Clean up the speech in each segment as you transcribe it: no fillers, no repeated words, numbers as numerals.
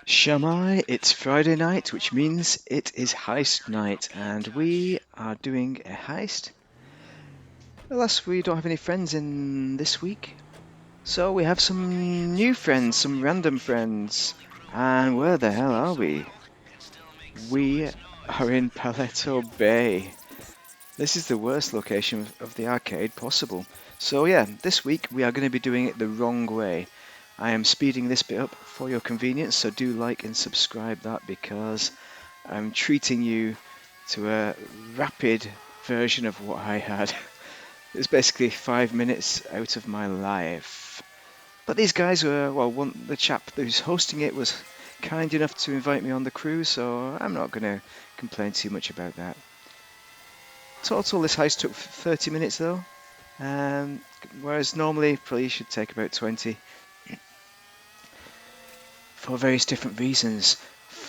Shamai, it's Friday night, which means it is heist night, and we are doing a heist. Alas, we don't have any friends in this week, so we have some new friends, some random friends. And where the hell are we? We are in Paleto Bay. This is the worst location of the arcade possible. So yeah, this week we are going to be doing it the wrong way. I am speeding this bit up for your convenience, so do like and subscribe that because I'm treating you to a rapid version of what I had. It's basically 5 minutes out of my life. But these guys were, well, the chap who's hosting it was kind enough to invite me on the cruise, so I'm not going to complain too much about that. Total, this heist took 30 minutes though, whereas normally probably should take about 20 for various different reasons.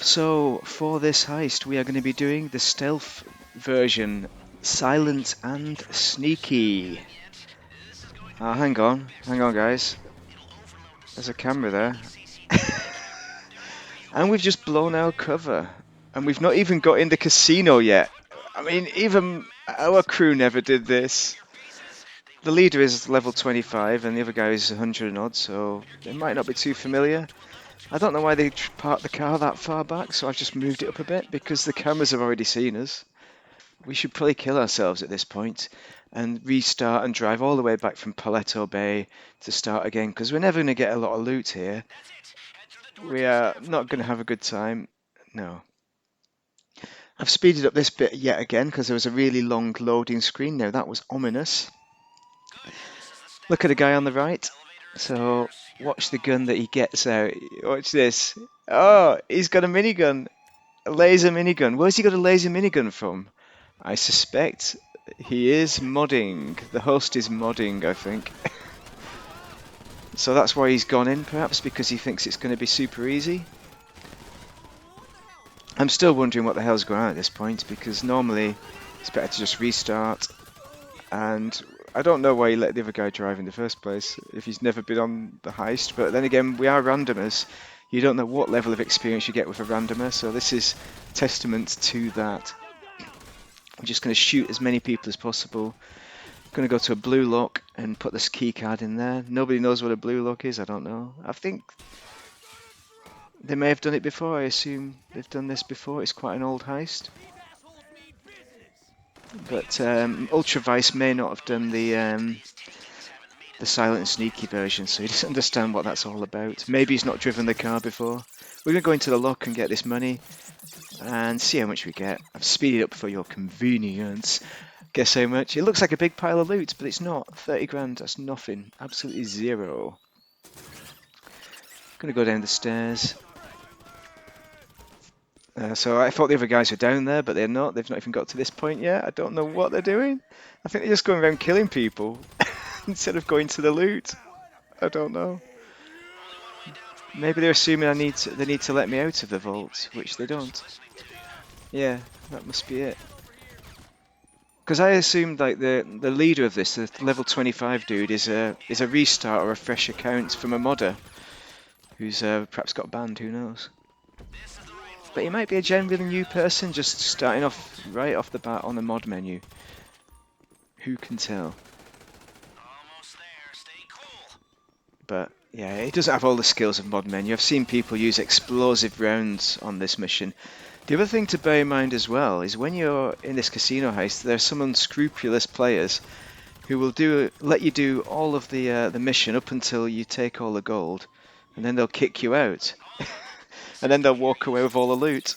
So for this heist we are going to be doing the stealth version, silent and sneaky. Hang on guys, there's a camera there. And we've just blown our cover, and we've not even got in the casino yet. I mean, even our crew never did this. The leader is level 25 and the other guy is 100 and odd, so they might not be too familiar. I don't know why they parked the car that far back, so I've just moved it up a bit because the cameras have already seen us. We should probably kill ourselves at this point and restart and drive all the way back from Paleto Bay to start again, because we're never going to get a lot of loot here. We are not going to have a good time. No. I've speeded up this bit yet again because there was a really long loading screen. Now that was ominous. Look at the guy on the right. So watch the gun that he gets out. Watch this. Oh, he's got a minigun. A laser minigun. Where's he got a laser minigun from? I suspect he is modding. The host is modding, I think. So that's why he's gone in, perhaps, because he thinks it's going to be super easy. I'm still wondering what the hell's going on at this point, because normally it's better to just restart. And I don't know why he let the other guy drive in the first place, if he's never been on the heist. But then again, we are randomers. You don't know what level of experience you get with a randomer, so this is testament to that. I'm just going to shoot as many people as possible. I'm going to go to a blue lock and put this key card in there. Nobody knows what a blue lock is, I don't know. I think they may have done it before. I assume they've done this before. It's quite an old heist. But Ultra Vice may not have done the silent and sneaky version, so he doesn't understand what that's all about. Maybe he's not driven the car before. We're going to go into the lock and get this money and see how much we get. I've speeded up for your convenience. Guess how much? It looks like a big pile of loot, but it's not. 30 grand, that's nothing. Absolutely zero. Gonna go down the stairs. So I thought the other guys were down there, but they're not. They've not even got to this point yet. I don't know what they're doing. I think they're just going around killing people instead of going to the loot. I don't know. Maybe they're assuming they need to let me out of the vault, which they don't. Yeah, that must be it. Because I assumed like the leader of this, the level 25 dude, is a restart or a fresh account from a modder who's perhaps got banned. Who knows? But he might be a genuinely new person, just starting off right off the bat on the mod menu. Who can tell? But yeah, he doesn't have all the skills of mod menu. I've seen people use explosive rounds on this mission. The other thing to bear in mind as well is when you're in this casino heist, there are some unscrupulous players who will let you do all of the mission up until you take all the gold, and then they'll kick you out, and then they'll walk away with all the loot.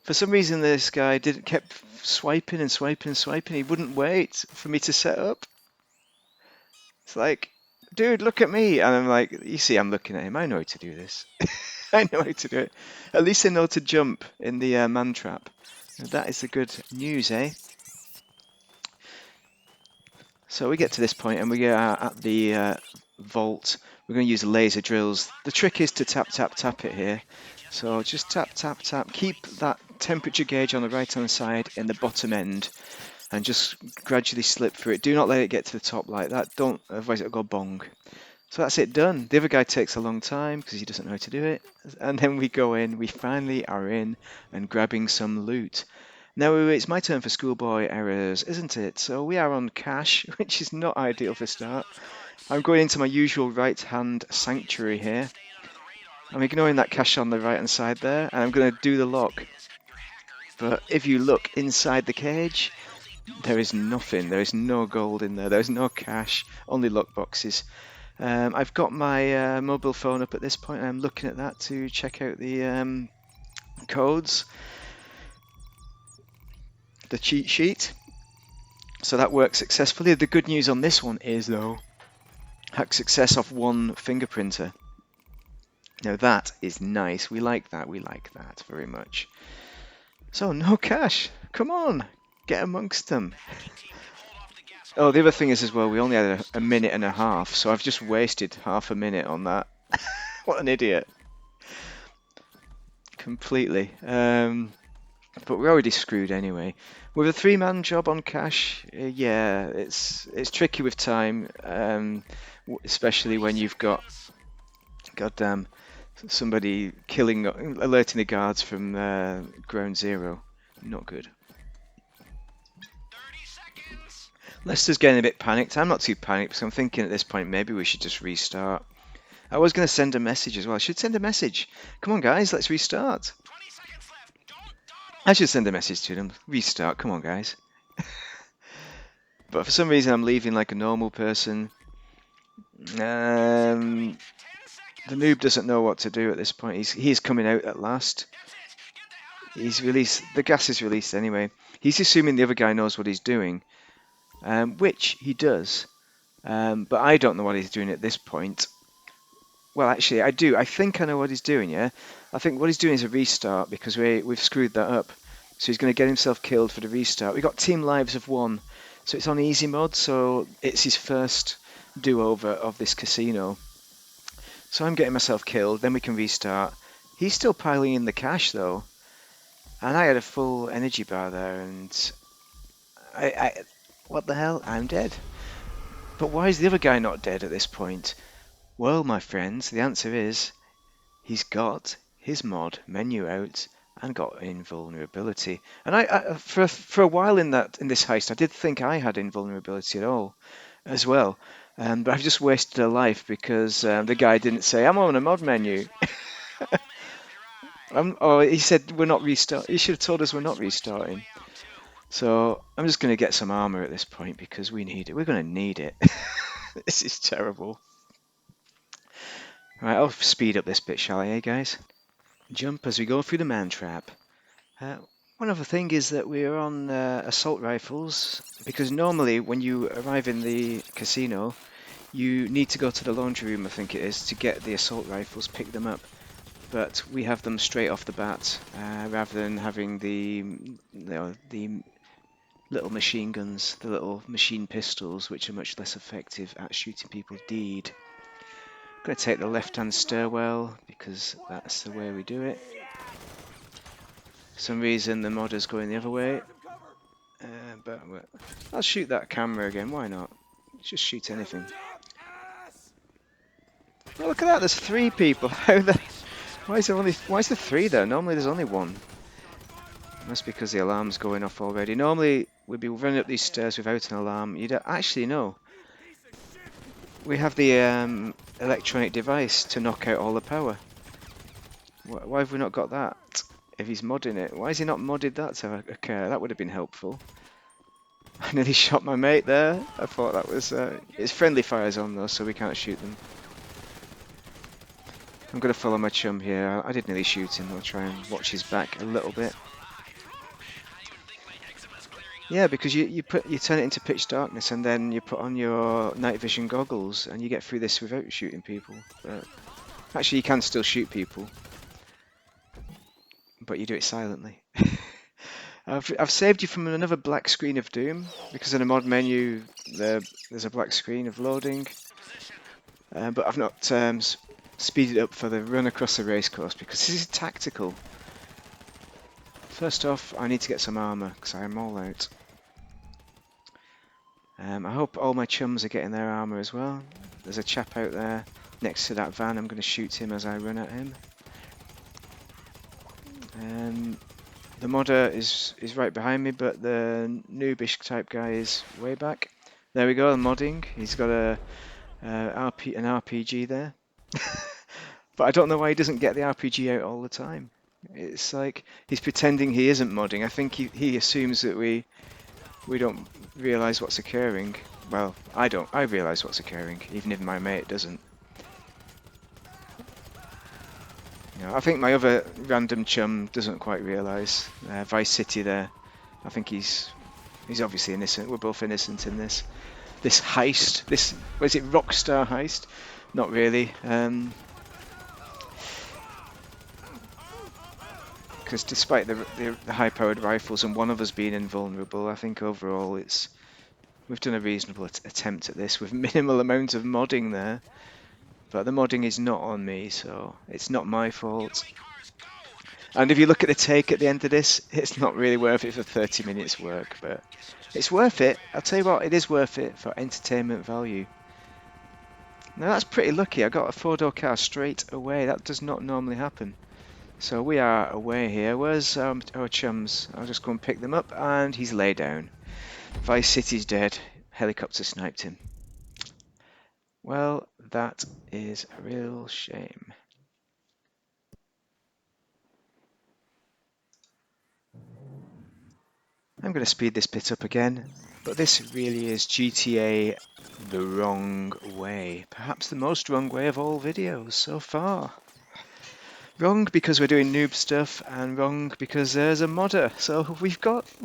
For some reason, this guy kept swiping and swiping and swiping. He wouldn't wait for me to set up. It's like, dude, look at me. And I'm like, you see, I'm looking at him. I know how to do this. I know how to do it. At least I know to jump in the man trap. And that is the good news, eh? So we get to this point and we are at the vault. We're going to use laser drills. The trick is to tap, tap, tap it here. So just tap, tap, tap. Keep that temperature gauge on the right-hand side in the bottom end. And just gradually slip through it. Do not let it get to the top like that. Otherwise it'll go bong. So that's it done. The other guy takes a long time because he doesn't know how to do it. And then we go in, we finally are in and grabbing some loot. Now it's my turn for schoolboy errors, isn't it? So we are on cash, which is not ideal for start. I'm going into my usual right-hand sanctuary here. I'm ignoring that cash on the right-hand side there, and I'm going to do the lock. But if you look inside the cage, there is nothing. There is no gold in there. There is no cash, only lock boxes. I've got my mobile phone up at this point. I'm looking at that to check out the codes, the cheat sheet. So that works successfully. The good news on this one is, though, hack success off one fingerprinter. Now that is nice. We like that. We like that very much. So no cash. Come on, get amongst them. Oh, the other thing is as well, we only had a minute and a half, so I've just wasted half a minute on that. What an idiot. Completely. But we're already screwed anyway. With a three-man job on cash, yeah, it's tricky with time, especially when you've got, goddamn, somebody alerting the guards from ground zero. Not good. Leicester's getting a bit panicked. I'm not too panicked because I'm thinking at this point maybe we should just restart. I was going to send a message as well. I should send a message. Come on, guys, let's restart. I should send a message to them. Restart. Come on, guys. But for some reason, I'm leaving like a normal person. The noob doesn't know what to do at this point. He's coming out at last. He's released. The gas is released anyway. He's assuming the other guy knows what he's doing, which he does. But I don't know what he's doing at this point. Well, actually, I do. I think I know what he's doing, yeah? I think what he's doing is a restart because we've screwed that up. So he's going to get himself killed for the restart. We've got team lives of 1. So it's on easy mode, so it's his first do-over of this casino. So I'm getting myself killed, then we can restart. He's still piling in the cash, though. And I had a full energy bar there, and what the hell? I'm dead. But why is the other guy not dead at this point? Well, my friends, the answer is he's got his mod menu out and got invulnerability. And I for a while in this heist, I did think I had invulnerability at all, as well. But I've just wasted a life because the guy didn't say I'm on a mod menu. He said we're not restart. He should have told us we're not restarting. So I'm just going to get some armor at this point because we need it. We're going to need it. This is terrible. Right, I'll speed up this bit, shall I, guys? Jump as we go through the man trap. One other thing is that we're on assault rifles, because normally when you arrive in the casino, you need to go to the laundry room, I think it is, to get the assault rifles, pick them up. But we have them straight off the bat, rather than having the little machine guns, the little machine pistols, which are much less effective at shooting people dead. I'm going to take the left-hand stairwell because that's the way we do it. For some reason the modder's going the other way, but I'll shoot that camera again. Why not? Just shoot anything. Oh, look at that! There's 3 people. Why is there 3 there? Normally there's only 1. That's because the alarm's going off already. Normally we'd be running up these stairs without an alarm. You'd actually know. We have the electronic device to knock out all the power. Why have we not got that? If he's modding it, why has he not modded that to occur? That would have been helpful. I nearly shot my mate there. I thought that was... it's friendly fire zone though, so we can't shoot them. I'm going to follow my chum here. I did nearly shoot him. I'll try and watch his back a little bit. Yeah, because you turn it into pitch darkness and then you put on your night vision goggles and you get through this without shooting people. But actually, you can still shoot people, but you do it silently. I've saved you from another black screen of doom because in the mod menu there's a black screen of loading, but I've not speeded up for the run across the racecourse because this is tactical. First off, I need to get some armour because I am all out. I hope all my chums are getting their armour as well. There's a chap out there next to that van. I'm going to shoot him as I run at him. The modder is right behind me, but the noobish type guy is way back. There we go, I'm modding. He's got an RPG there. But I don't know why he doesn't get the RPG out all the time. It's like he's pretending he isn't modding. I think he assumes that we don't realise what's occurring. Well, I don't. I realise what's occurring, even if my mate doesn't. You know, I think my other random chum doesn't quite realise. Vice City there. I think he's obviously innocent. We're both innocent in this heist. This, was it Rockstar Heist? Not really. Because despite the high-powered rifles and one of us being invulnerable, I think overall we've done a reasonable attempt at this with minimal amount of modding there. But the modding is not on me, so it's not my fault. And if you look at the take at the end of this, it's not really worth it for 30 minutes work, but it's worth it. I'll tell you what, it is worth it for entertainment value. Now that's pretty lucky. I got a 4-door car straight away. That does not normally happen. So we are away here. Where's our chums? I'll just go and pick them up, and he's laid down. Vice City's dead. Helicopter sniped him. Well, that is a real shame. I'm going to speed this bit up again, but this really is GTA the wrong way. Perhaps the most wrong way of all videos so far. Wrong because we're doing noob stuff, and wrong because there's a modder. So we've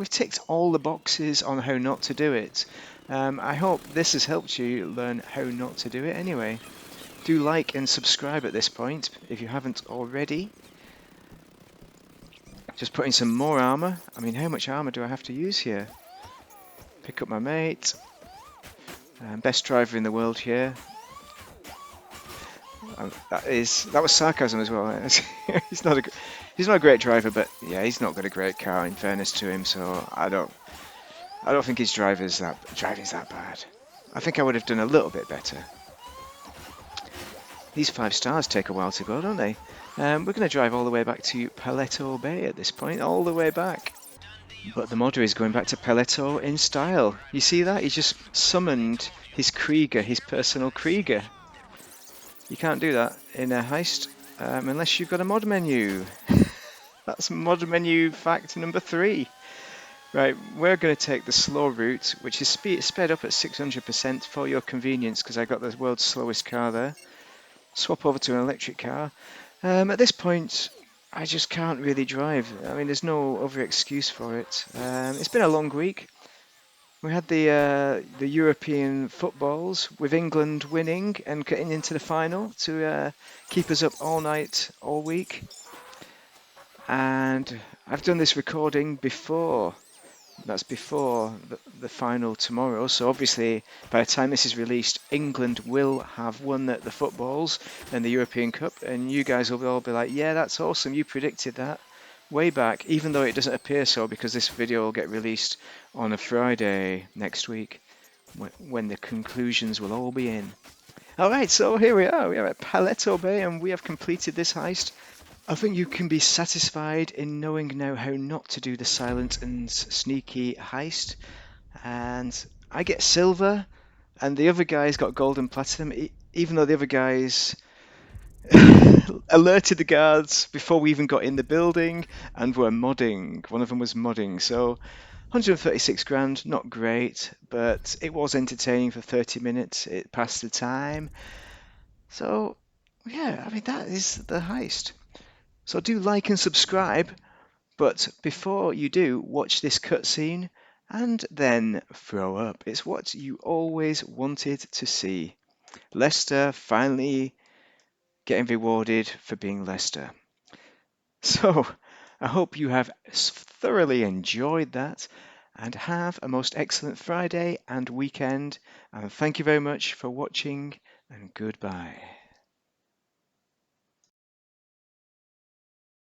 ticked all the boxes on how not to do it. I hope this has helped you learn how not to do it anyway. Do like and subscribe at this point if you haven't already. Just putting some more armour. I mean, how much armour do I have to use here? Pick up my mate. Best driver in the world here. That was sarcasm as well. he's not a great driver, but yeah, he's not got a great car in fairness to him. So I don't think his driving's that bad. I think I would have done a little bit better. These 5 stars take a while to go, don't they? We're going to drive all the way back to Paleto Bay at this point, all the way back. But the modder is going back to Paleto in style. You see that? He just summoned his Krieger, his personal Krieger. You can't do that in a heist unless you've got a mod menu. That's mod menu fact number 3. Right, we're going to take the slow route, which is sped up at 600% for your convenience, because I got the world's slowest car there. Swap over to an electric car. At this point, I just can't really drive. I mean, there's no other excuse for it. It's been a long week. We had the European footballs, with England winning and getting into the final to keep us up all night, all week. And I've done this recording before. That's before the final tomorrow. So obviously, by the time this is released, England will have won the footballs and the European Cup, and you guys will all be like, "Yeah, that's awesome. You predicted that way back," even though it doesn't appear so, because this video will get released on a Friday next week, when the conclusions will all be in. Alright, so here we are. We are at Paleto Bay, and we have completed this heist. I think you can be satisfied in knowing now how not to do the silent and sneaky heist. And I get silver, and the other guy's got gold and platinum, even though the other guys alerted the guards before we even got in the building and were modding. One of them was modding, so 136 grand, not great, but it was entertaining for 30 minutes. It passed the time. So yeah, I mean, that is the heist. So do like and subscribe, but before you do, watch this cutscene and then throw up. It's what you always wanted to see. Lester finally getting rewarded for being Lester. So I hope you have thoroughly enjoyed that, and have a most excellent Friday and weekend, and thank you very much for watching, and goodbye.